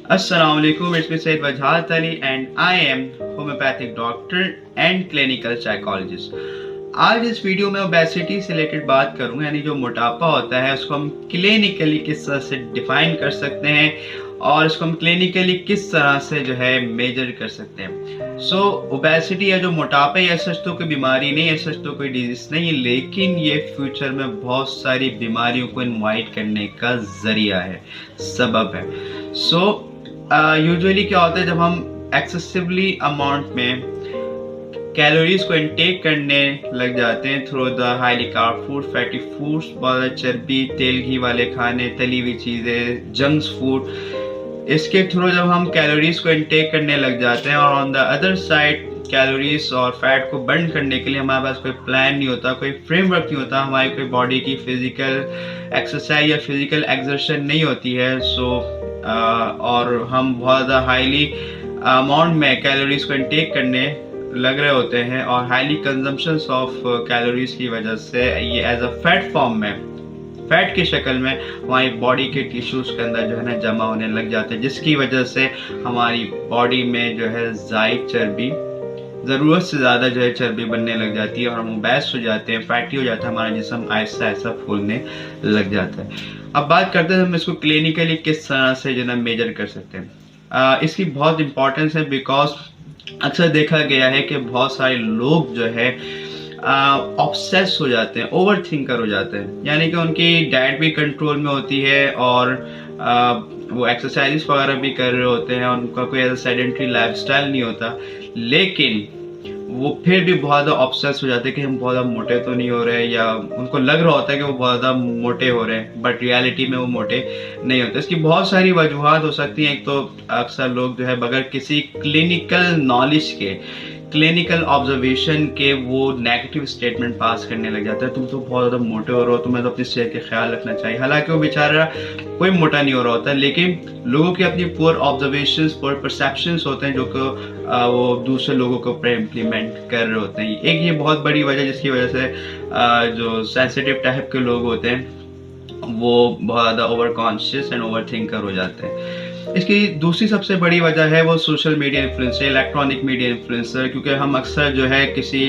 Assalamu alaikum, it's me Said Wajhat Ali and I am homeopathic doctor and clinical psychologist। आज इस video में obesity से related बात करूंगा, यानी जो मोटापा होता है उसको हम क्लिनिकली किस तरह से डिफाइन कर सकते हैं और इसको हम क्लिनिकली किस तरह से जो है मेजर कर सकते हैं। ओबेसिटी या जो मोटापा है सच तो कोई बीमारी नहीं है, सच तो कोई डिजीज नहीं है, लेकिन ये फ्यूचर में बहुत सारी बीमारियों को इनवाइट करने का जरिया है, सबब है। यूजुअली क्या होता है, जब हम एक्सेसिवली अमाउंट में कैलोरीज को इनटेक करने लग जाते हैं through the highly carb food, fatty foods, बहुत चर्बी, तेल घी वाले खाने, तली हुई चीज़ें, जंक्स फूड, इसके थ्रू जब हम कैलोरीज को इनटेक करने लग जाते हैं और on the other side calories और फैट को बर्न करने के लिए हमारे पास कोई प्लान नहीं होता, कोई फ्रेमवर्क नहीं होता, हमारी कोई बॉडी की फिजिकल एक्सरसाइज या फिजिकल एक्सर्शन नहीं होती है। और हम बहुत ज़्यादा हाईली अमाउंट में कैलोरीज को इनटेक करने लग रहे होते हैं और हाईली कंजम्पशन ऑफ कैलोरीज की वजह से ये एज अ फैट फॉर्म में, फैट की शक्ल में हमारी बॉडी के टिश्यूज के अंदर जो है ना जमा होने लग जाते हैं, जिसकी वजह से हमारी बॉडी में जो है ज़ायद चर्बी, ज़रूरत से ज़्यादा जो है चर्बी बनने लग जाती है और हम ओबेस हो जाते हैं, फैटी हो जाता है, हमारा जिस्म आहिस्ता आहिस्ता फूलने लग जाता है। अब बात करते हैं हम इसको क्लिनिकली किस तरह से जो है मेजर कर सकते हैं। इसकी बहुत इंपॉर्टेंस है बिकॉज अक्सर देखा गया है कि बहुत सारे लोग जो है ऑब्सेस हो जाते हैं, ओवर थिंकर हो जाते हैं, यानी कि उनकी डाइट भी कंट्रोल में होती है और वो एक्सरसाइज वगैरह भी कर रहे होते हैं, उनका कोई ऐसा सेडेंटरी लाइफस्टाइल नहीं होता, लेकिन वो फिर भी बहुत ज़्यादा ऑब्सेस हो जाते हैं कि हम बहुत ज़्यादा मोटे तो नहीं हो रहे, या उनको लग रहा होता है कि वो बहुत ज़्यादा मोटे हो रहे हैं, बट रियलिटी में वो मोटे नहीं होते। इसकी बहुत सारी वजूहत हो सकती हैं। एक तो अक्सर लोग जो है बगैर किसी क्लिनिकल नॉलेज के, क्लिनिकल ऑब्जर्वेशन के वो नेगेटिव स्टेटमेंट पास करने लग जाता है, तुम तो बहुत ज़्यादा मोटे हो रहे हो, तुम्हें तो अपनी सेहत का ख्याल रखना चाहिए। हालांकि वो बेचारा कोई मोटा नहीं हो रहा होता, लेकिन लोगों की अपनी पुअर ऑब्जर्वेशंस, पुअर परसेप्शंस होते हैं जो कि वो दूसरे लोगों के ऊपर इम्प्लीमेंट कर रहे होते हैं। एक ये बहुत बड़ी वजह जिसकी वजह से जो सेंसिटिव टाइप के लोग होते हैं वो बहुत ज़्यादा over conscious and over thinker हो जाते हैं। इसकी दूसरी सबसे बड़ी वजह है वो social media influencer, electronic media influencer, क्योंकि हम अक्सर जो है किसी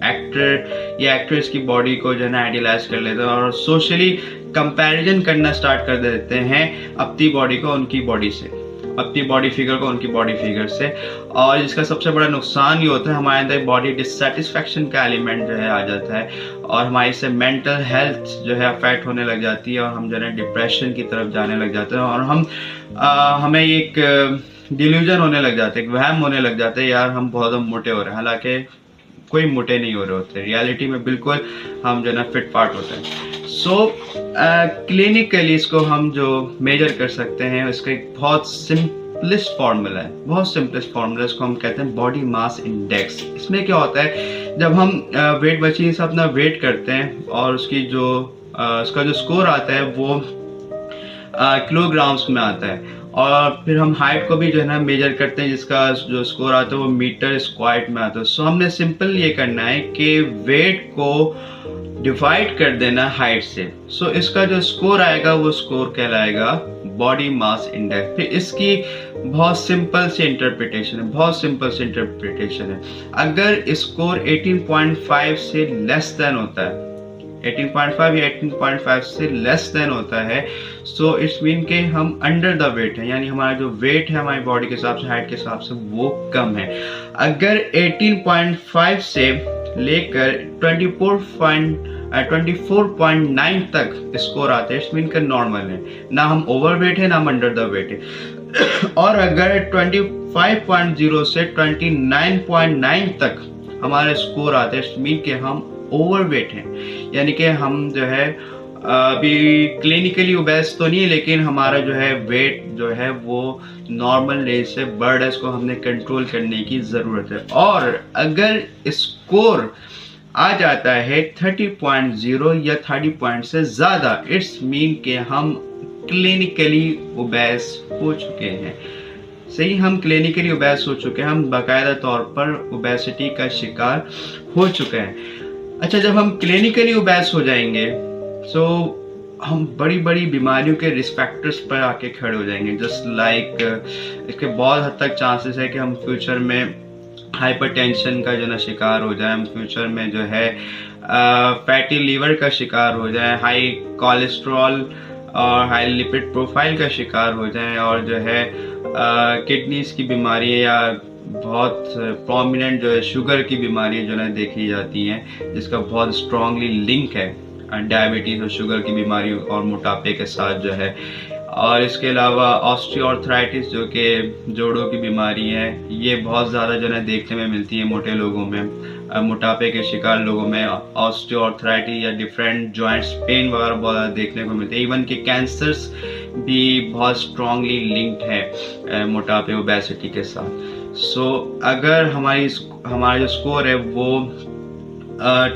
एक्टर या एक्ट्रेस की बॉडी को जो है ना आइडियलाइज कर लेते हैं और सोशली कंपैरिजन करना स्टार्ट कर देते हैं अपनी बॉडी को उनकी बॉडी से, अपनी बॉडी फिगर को उनकी बॉडी फिगर से। और इसका सबसे बड़ा नुकसान ये होता है हमारे अंदर बॉडी डिससेटिस्फैक्शन का एलिमेंट जो है आ जाता है और हमारी से मेंटल हेल्थ जो है अफेक्ट होने लग जाती है और हम जो है डिप्रेशन की तरफ जाने लग जाते हैं और हमें एक डिल्यूजन होने लग जाता है, एक वहम होने लग जाता है, यार हम बहुत मोटे हो रहे हैं, हालांकि कोई मोटे नहीं हो रहे होते, रियलिटी में बिल्कुल हम जो है ना फिट फाट होते हैं। क्लिनिकली इसको हम जो मेजर कर सकते हैं इसका एक बहुत सिंपलेस्ट फार्मूला है, बहुत सिंपलेस्ट फार्मूला, इसको हम कहते हैं बॉडी मास इंडेक्स। इसमें क्या होता है, जब हम वेट मशीन से अपना वेट करते हैं और उसकी जो उसका जो स्कोर आता है वो किलोग्राम्स में आता है और फिर हम हाइट को भी जो है ना मेजर करते हैं, जिसका जो स्कोर आता है वो मीटर स्क्वायर में आता है। हमने सिंपल ये करना है कि वेट को डिवाइड कर देना हाइट से। इसका जो स्कोर आएगा वो स्कोर कहलाएगा बॉडी मास इंडेक्स। फिर इसकी बहुत सिंपल सी इंटरप्रिटेशन है, बहुत सिंपल सी इंटरप्रिटेशन है। अगर स्कोर 18.5 से लेस देन होता है, 18.5 या 18.5 से लेस देन होता है, सो इट्स मीन के हम अंडर द वेट है, यानी हमारा जो वेट है हमारी बॉडी के हिसाब से, हाइट के हिसाब से वो कम है। अगर 18.5 से लेकर 24.9 तक स्कोर आते हैं, इट्स मीन का नॉर्मल है, ना हम ओवर वेट है ना हम अंडर द वेट है। और अगर 25.0 से 29.9 तक हमारे स्कोर आते हैं, इट्स मीन के हम ओवरवेट हैं, यानी कि हम जो है अभी क्लिनिकली ओबेस तो नहीं है, लेकिन हमारा जो है वेट जो है वो नॉर्मल रेंज से बढ़ रहा है, इसको हमने कंट्रोल करने की ज़रूरत है। और अगर स्कोर आ जाता है 30.0 या 30 पॉइंट से ज़्यादा, इट्स मीन के हम क्लिनिकली ओबेस हो चुके हैं। सही, हम क्लिनिकली ओबेस हो चुके हैं, हम बाकायदा तौर पर ओबेसिटी का शिकार हो चुके हैं। अच्छा, जब हम क्लिनिकली ओबेस हो जाएंगे, हम बड़ी बड़ी बीमारियों के रिस्क फैक्टर्स पर आके खड़े हो जाएंगे। जस्ट लाइक इसके बहुत हद तक चांसेस है कि हम फ्यूचर में हाइपरटेंशन का जो ना शिकार हो जाए, हम फ्यूचर में जो है फैटी लीवर का शिकार हो जाए, हाई कोलेस्ट्रॉल और हाई लिपिड प्रोफाइल का शिकार हो जाए, और जो है किडनीज की बीमारी या बहुत प्रोमिनेंट जो है शुगर की बीमारियाँ जो है देखी जाती हैं, जिसका बहुत स्ट्रांगली लिंक है डायबिटीज़ और शुगर की बीमारी और मोटापे के साथ जो है। और इसके अलावा ऑस्टियोआर्थराइटिस जो कि जोड़ों की बीमारी है, ये बहुत ज़्यादा जो है देखने में मिलती है मोटे लोगों में, मोटापे के शिकार लोगों में ऑस्टियोआर्थराइटिस या डिफरेंट जॉइंट्स पेन वगैरह बहुत देखने को मिलते हैं। इवन कि कैंसर्स भी बहुत स्ट्रांगली लिंक्ड है मोटापे ओबेसिटी के साथ। सो अगर हमारा जो स्कोर है वो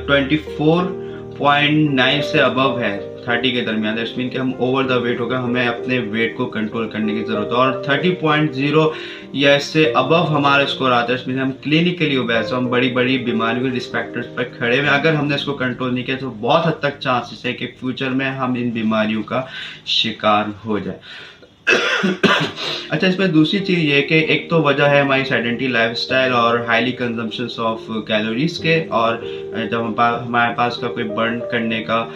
24.9 से अबव है 30 के दरमियान, दैट्स मीन कि हम ओवर द वेट हो गए, हमें अपने वेट को कंट्रोल करने की जरूरत है। और 30.0 या इससे अबव हमारा स्कोर आता है, इसमें हम क्लिनिकली ओबेस, हम बड़ी बड़ी बीमारियों के रिस्क फैक्टर्स पर खड़े हुए। अगर हमने इसको कंट्रोल नहीं किया तो बहुत हद तक चांसेस है कि फ्यूचर में हम इन बीमारियों का शिकार हो जाए। अच्छा, इसमें दूसरी चीज़ ये है कि एक तो वजह है हमारी सेडेंटरी लाइफस्टाइल और हाईली कंजम्पशंस ऑफ कैलोरीज के, और जब हमारे पास का कोई बर्न करने का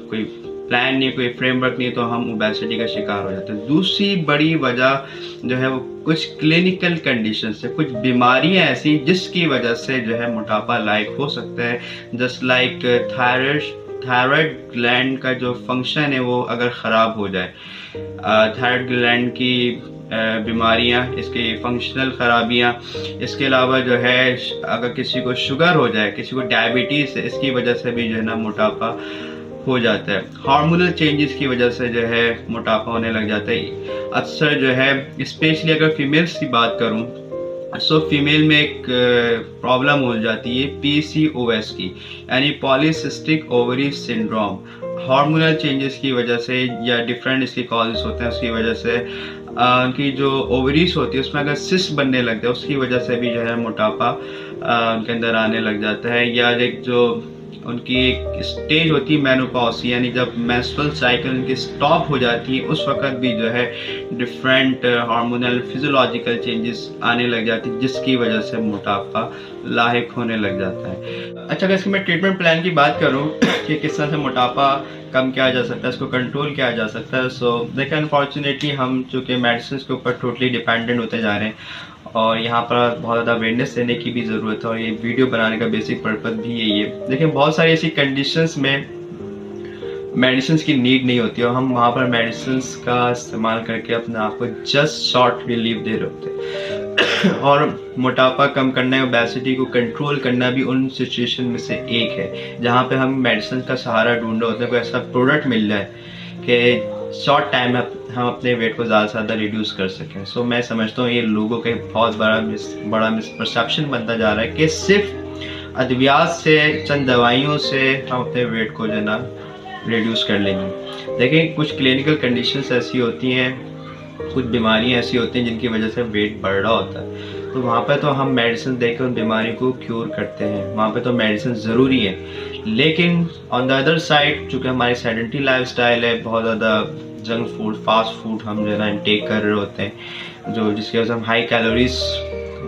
कोई प्लान नहीं, कोई फ्रेमवर्क नहीं, तो हम ओबेसिटी का शिकार हो जाते हैं। दूसरी बड़ी वजह जो है वो कुछ क्लिनिकल कंडीशंस है, कुछ बीमारियां ऐसी जिसकी वजह से जो है मोटापा लाइक हो सकता है। जस्ट लाइक थायराइड ग्लैंड का जो फंक्शन है वो अगर ख़राब हो जाए, थायराइड ग्लैंड की बीमारियां, इसकी फंक्शनल खराबियां, इसके अलावा जो है अगर किसी को शुगर हो जाए, किसी को डायबिटीज़ है, इसकी वजह से भी जो है ना मोटापा हो जाता है। हार्मोनल चेंजेस की वजह से जो है मोटापा होने लग जाता है। अक्सर जो है स्पेशली अगर फीमेल्स की बात करूं, सो फीमेल में एक प्रॉब्लम हो जाती है PCOS की, यानी polycystic ovary syndrome. Hormonal changes की वजह से या डिफरेंट इसके कॉजेस होते हैं, उसकी वजह से उनकी जो ओवरीज होती है उसमें अगर सिस्ट बनने लगता है, उसकी वजह से भी जो है मोटापा उनके अंदर आने लग जाता है। या एक जो उनकी एक स्टेज होती है मेनोपॉज, यानी जब मेंस्ट्रुअल साइकिल उनकी स्टॉप हो जाती है, उस वक्त भी जो है डिफरेंट हार्मोनल फिजियोलॉजिकल चेंजेस आने लग जाती है, जिसकी वजह से मोटापा लाहिक होने लग जाता है। अच्छा, अगर इसकी मैं ट्रीटमेंट प्लान की बात करूं कि किस तरह से मोटापा कम किया जा सकता है, इसको कंट्रोल किया जा सकता है, सो देखिए अनफॉर्चुनेटली हम चूँकि मेडिसिन के ऊपर टोटली डिपेंडेंट होते जा रहे हैं, और यहाँ पर बहुत ज़्यादा अवेयरनेस देने की भी ज़रूरत है, और ये वीडियो बनाने का बेसिक पर्पज़ भी यही है। देखिए बहुत सारी ऐसी कंडीशंस में मेडिसिन की नीड नहीं होती, और हम वहाँ पर मेडिसिन का इस्तेमाल करके अपने आप को जस्ट शॉर्ट रिलीफ दे रहे होते हैं। और मोटापा कम करना, ओबेसिटी को कंट्रोल करना भी उन सिचुएशन में से एक है जहाँ पे हम मेडिसिन का सहारा ढूंढ रहे होते हैं, कोई ऐसा प्रोडक्ट मिल जाए कि शॉर्ट टाइम में हम अपने वेट को ज़्यादा से ज़्यादा रिड्यूस कर सकें। सो मैं समझता हूँ ये लोगों का बहुत बड़ा मिसपरसेप्शन बनता जा रहा है कि सिर्फ अद्वियात से, चंद दवाइयों से हम अपने वेट को जो ना रिड्यूस कर लेंगे। देखिए कुछ क्लिनिकल कंडीशंस ऐसी होती हैं, कुछ बीमारियां ऐसी होती हैं जिनकी वजह से वेट बढ़ रहा होता है, तो वहाँ पे तो हम मेडिसिन देकर उन बीमारी को क्योर करते हैं, वहाँ पे तो मेडिसिन ज़रूरी है। लेकिन ऑन द अदर साइड चूँकि हमारी सेडेंटरी लाइफस्टाइल है, बहुत ज़्यादा जंक फूड, फास्ट फूड हम जो है ना इनटेक कर रहे होते हैं, जो जिसकी वजह से हम हाई कैलोरीज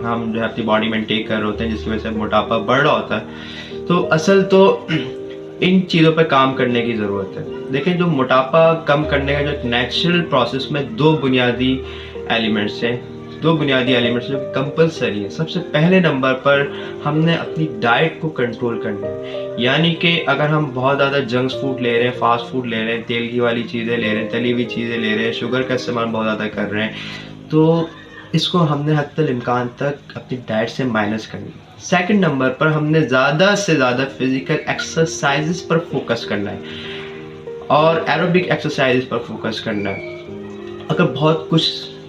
हम जो है अपनी बॉडी में इनटेक कर रहे होते हैं, जिसकी वजह से मोटापा बढ़ रहा होता है। तो असल तो इन चीज़ों पर काम करने की ज़रूरत है। देखिए जो मोटापा कम करने का जो एक नेचुरल प्रोसेस में दो बुनियादी एलिमेंट्स जो कंपलसरी है। सबसे पहले नंबर पर हमने अपनी डाइट को कंट्रोल करना है, यानी कि अगर हम बहुत ज़्यादा जंक फूड ले रहे हैं, फास्ट फूड ले रहे हैं, तेल की वाली चीज़ें ले रहे हैं, तली हुई चीज़ें ले रहे हैं, शुगर का इस्तेमाल बहुत ज़्यादा कर रहे हैं, तो इसको हमने हद्दल इम्कान तक अपनी डाइट से माइनस करनी है। सेकंड नंबर पर हमने ज़्यादा से ज़्यादा फिजिकल एक्सरसाइजेस पर फोकस करना है और एरोबिक एक्सरसाइजेस पर फोकस करना है। अगर बहुत कुछ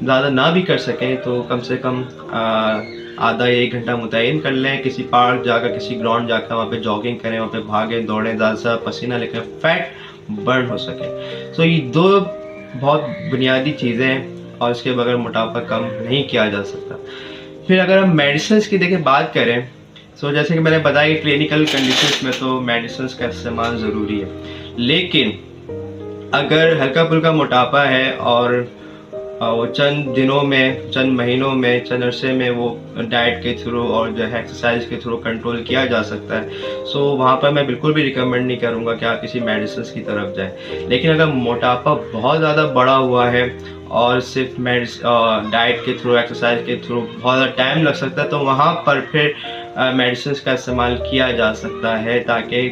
ज़्यादा ना भी कर सकें तो कम से कम आधा या 1 घंटा मुतय्यन कर लें, किसी पार्क जाकर, किसी ग्राउंड जाकर वहाँ पे जॉगिंग करें, वहाँ पे भागें दौड़ें, ज़्यादा से पसीना लेकर फैट बर्न हो सके। सो ये दो बहुत बुनियादी चीज़ें हैं और इसके बगैर मोटापा कम नहीं किया जा सकता। फिर अगर हम मेडिसिन की देखिए बात करें, तो जैसे कि मैंने बताया कि क्लिनिकल कंडीशंस में तो मेडिसिन का इस्तेमाल ज़रूरी है, लेकिन अगर हल्का फुल्का मोटापा है और वो चंद दिनों में, चंद महीनों में, चंद अरसे में वो डाइट के थ्रू और जो है एक्सरसाइज के थ्रू कंट्रोल किया जा सकता है। सो वहाँ पर मैं बिल्कुल भी रिकमेंड नहीं करूँगा कि आप किसी मेडिसिन की तरफ जाएं। लेकिन अगर मोटापा बहुत ज़्यादा बढ़ा हुआ है और सिर्फ डाइट के थ्रू, एक्सरसाइज के थ्रू बहुत ज़्यादा टाइम लग सकता है, तो वहाँ पर फिर मेडिसिन का इस्तेमाल किया जा सकता है, ताकि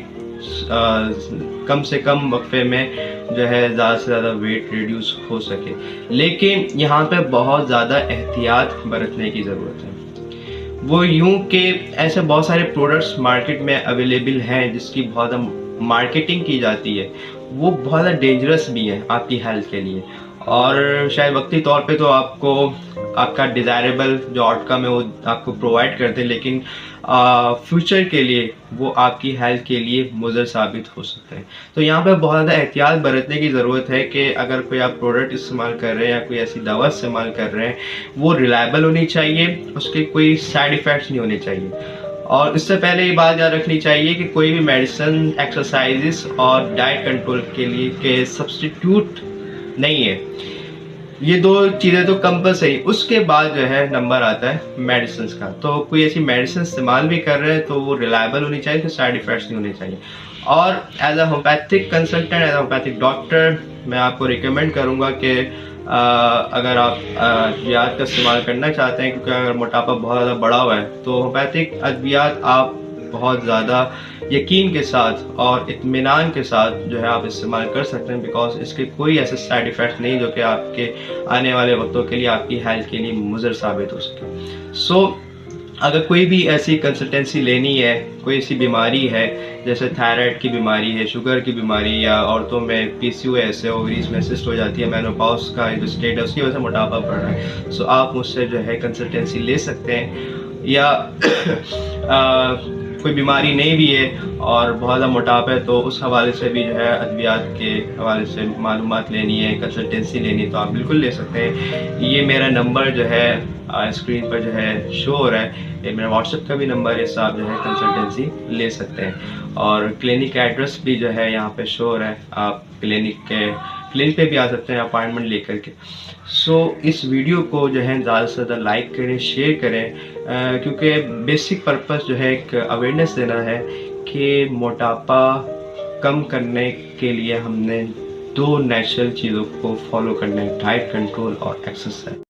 कम से कम वक्फे में जो है ज़्यादा से ज़्यादा वेट रिड्यूस हो सके। लेकिन यहाँ पे बहुत ज़्यादा एहतियात बरतने की ज़रूरत है। वो यूँ कि ऐसे बहुत सारे प्रोडक्ट्स मार्केट में अवेलेबल हैं जिसकी बहुत मार्केटिंग की जाती है, वो बहुत ज़्यादा डेंजरस भी है आपकी हेल्थ के लिए, और शायद वक्ती तौर पे तो आपको आपका डिज़ायरेबल जो आउटकम है वो आपको प्रोवाइड करते हैं, लेकिन फ्यूचर के लिए वो आपकी हेल्थ के लिए मुज़र साबित हो सकते हैं। तो यहाँ पे बहुत ज़्यादा एहतियात बरतने की ज़रूरत है कि अगर कोई आप प्रोडक्ट इस्तेमाल कर रहे हैं या कोई ऐसी दवा इस्तेमाल कर रहे हैं, वो रिलायबल होनी चाहिए, उसके कोई साइड इफ़ेक्ट्स नहीं होने चाहिए। और इससे पहले ये बात याद रखनी चाहिए कि कोई भी मेडिसिन, एक्सरसाइजेस और डाइट कंट्रोल के लिए के सब्स्टिट्यूट नहीं है। ये दो चीज़ें तो कंपल्सरी, उसके बाद जो है नंबर आता है मेडिसिन का। तो कोई ऐसी मेडिसिन इस्तेमाल भी कर रहे हैं तो वो रिलायबल होनी चाहिए, फिर साइड इफ़ेक्ट्स नहीं होने चाहिए। और as a homeopathic consultant, as a homeopathic doctor, मैं आपको रिकमेंड करूँगा कि अगर आप अद्वियात का इस्तेमाल करना चाहते हैं, क्योंकि अगर मोटापा बहुत ज़्यादा बढ़ा हुआ है, तो होम्योपैथिक अद्वियात आप बहुत ज़्यादा यकीन के साथ और इत्मीनान के साथ जो है आप इस्तेमाल कर सकते हैं, बिकॉज इसके कोई ऐसे साइड इफ़ेक्ट नहीं जो कि आपके आने वाले वक्तों के लिए, आपकी हेल्थ के लिए मुज़र साबित हो सके। सो अगर कोई भी ऐसी कंसल्टेंसी लेनी है, कोई ऐसी बीमारी है जैसे थायराइड की बीमारी है, शुगर की बीमारी, या औरतों में PCOS है, ओवरीज में सिस्ट हो जाती है, मेनोपॉज का जो स्टेट है उसकी वजह से मोटापा बढ़ रहा है, सो आप मुझसे जो है कंसल्टेंसी ले सकते हैं। या कोई बीमारी नहीं भी है और बहुत ज़्यादा मोटापा है, तो उस हवाले से भी जो है अद्वियात के हवाले से मालूमात लेनी है, कंसल्टेंसी लेनी है, तो आप बिल्कुल ले सकते हैं। ये मेरा नंबर जो है स्क्रीन पर जो है शो हो रहा है, ये मेरा व्हाट्सएप का भी नंबर है, इससे आप जो है कंसल्टेंसी ले सकते हैं। और क्लिनिक का एड्रेस भी जो है यहाँ पे शो हो रहा है, आप क्लिनिक पे भी आ सकते हैं अपॉइंटमेंट लेकर के। सो इस वीडियो को जो है ज़्यादा से ज़्यादा लाइक करें, शेयर करें, क्योंकि बेसिक पर्पस जो है एक अवेयरनेस देना है कि मोटापा कम करने के लिए हमने 2 नेचुरल चीज़ों को फॉलो करना है, डाइट कंट्रोल और एक्सरसाइज।